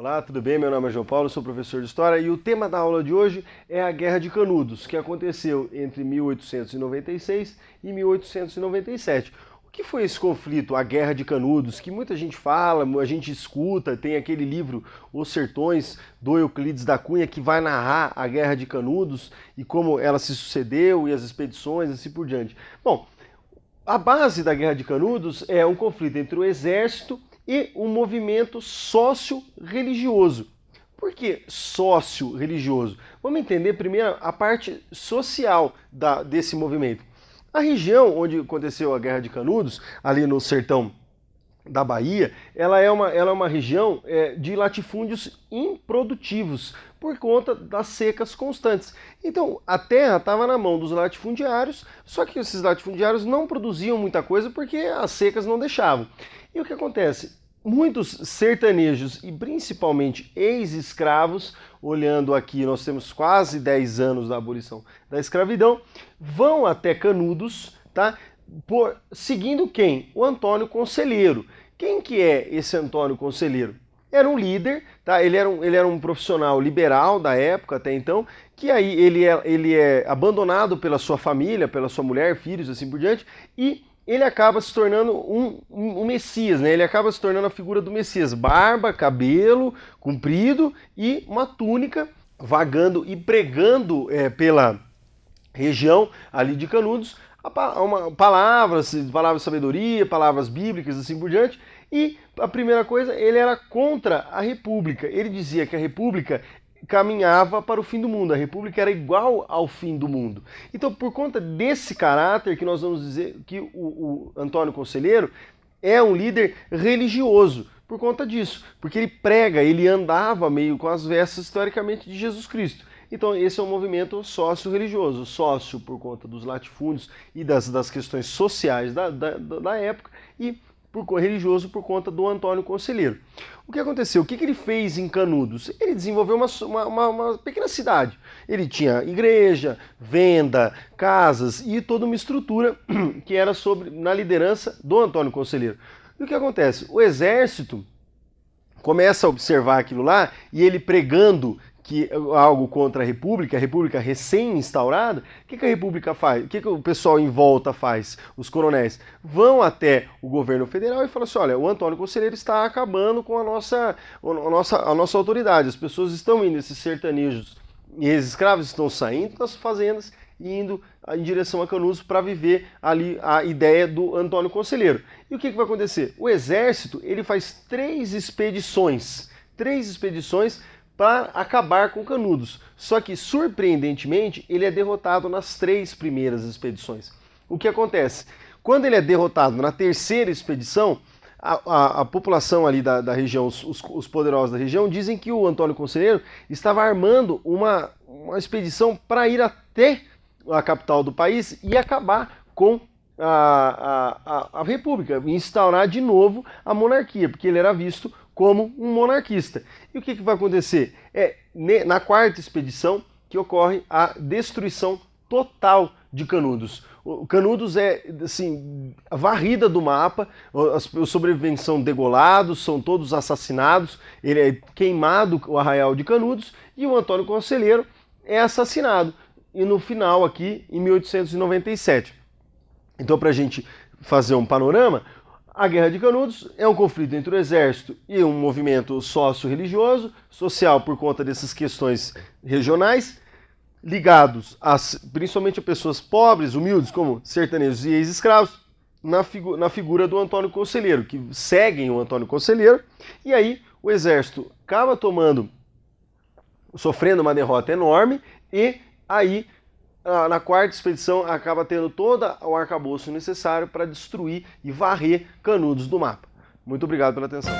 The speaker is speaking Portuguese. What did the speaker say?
Olá, tudo bem? Meu nome é João Paulo, sou professor de História e o tema da aula de hoje é a Guerra de Canudos, que aconteceu entre 1896 e 1897. O que foi esse conflito, a Guerra de Canudos, que muita gente fala, a gente escuta, tem aquele livro Os Sertões, do Euclides da Cunha, que vai narrar a Guerra de Canudos e como ela se sucedeu e as expedições e assim por diante. Bom, a base da Guerra de Canudos é um conflito entre o exército e um movimento sócio-religioso. Por que sócio-religioso? Vamos entender primeiro a parte social desse movimento. A região onde aconteceu a Guerra de Canudos, ali no sertão da Bahia, ela é uma região de latifúndios improdutivos, por conta das secas constantes. Então, a terra estava na mão dos latifundiários, só que esses latifundiários não produziam muita coisa porque as secas não deixavam. E o que acontece? Muitos sertanejos e principalmente ex-escravos, olhando aqui, nós temos quase 10 anos da abolição da escravidão, vão até Canudos, tá? Seguindo quem? O Antônio Conselheiro. Quem que é esse Antônio Conselheiro? Era um líder, tá? Ele era um profissional liberal da época até então, que aí ele é abandonado pela sua família, pela sua mulher, filhos, assim por diante, e ele acaba se tornando um Messias, né? Ele acaba se tornando a figura do Messias. Barba, cabelo comprido e uma túnica, vagando e pregando pela região ali de Canudos, palavras de sabedoria, palavras bíblicas, assim por diante. E a primeira coisa, ele era contra a República. Ele dizia que a República caminhava para o fim do mundo, a República era igual ao fim do mundo. Então, por conta desse caráter que nós vamos dizer que o Antônio Conselheiro é um líder religioso, por conta disso, porque ele prega, ele andava meio com as vestes, historicamente, de Jesus Cristo. Então, esse é um movimento sócio-religioso, sócio por conta dos latifúndios e das questões sociais da época, e religioso por conta do Antônio Conselheiro. O que aconteceu? O que ele fez em Canudos? Ele desenvolveu uma pequena cidade. Ele tinha igreja, venda, casas e toda uma estrutura que era na liderança do Antônio Conselheiro. E o que acontece? O exército começa a observar aquilo lá e ele pregando algo contra a República recém-instaurada, o que a República faz? O que o pessoal em volta faz? Os coronéis vão até o governo federal e falam assim, olha, o Antônio Conselheiro está acabando com a nossa autoridade, as pessoas estão indo, esses sertanejos e escravos estão saindo das fazendas e indo em direção a Canudos para viver ali a ideia do Antônio Conselheiro. E o que vai acontecer? O exército ele faz três expedições para acabar com Canudos. Só que, surpreendentemente, ele é derrotado nas três primeiras expedições. O que acontece? Quando ele é derrotado na terceira expedição, a população ali da região, os poderosos da região, dizem que o Antônio Conselheiro estava armando uma expedição para ir até a capital do país e acabar com a República, instaurar de novo a monarquia, porque ele era visto como um monarquista. E o que vai acontecer? É na quarta expedição que ocorre a destruição total de Canudos. Canudos é assim, varrida do mapa, os sobreviventes são degolados, são todos assassinados, ele é queimado o arraial de Canudos e o Antônio Conselheiro é assassinado. E no final aqui, em 1897. Então, para a gente fazer um panorama, a Guerra de Canudos é um conflito entre o exército e um movimento sócio-religioso, social por conta dessas questões regionais, ligados principalmente a pessoas pobres, humildes, como sertanejos e ex-escravos, na figura do Antônio Conselheiro, que seguem o Antônio Conselheiro, e aí o exército acaba sofrendo uma derrota enorme, e aí na quarta expedição acaba tendo todo o arcabouço necessário para destruir e varrer Canudos do mapa. Muito obrigado pela atenção.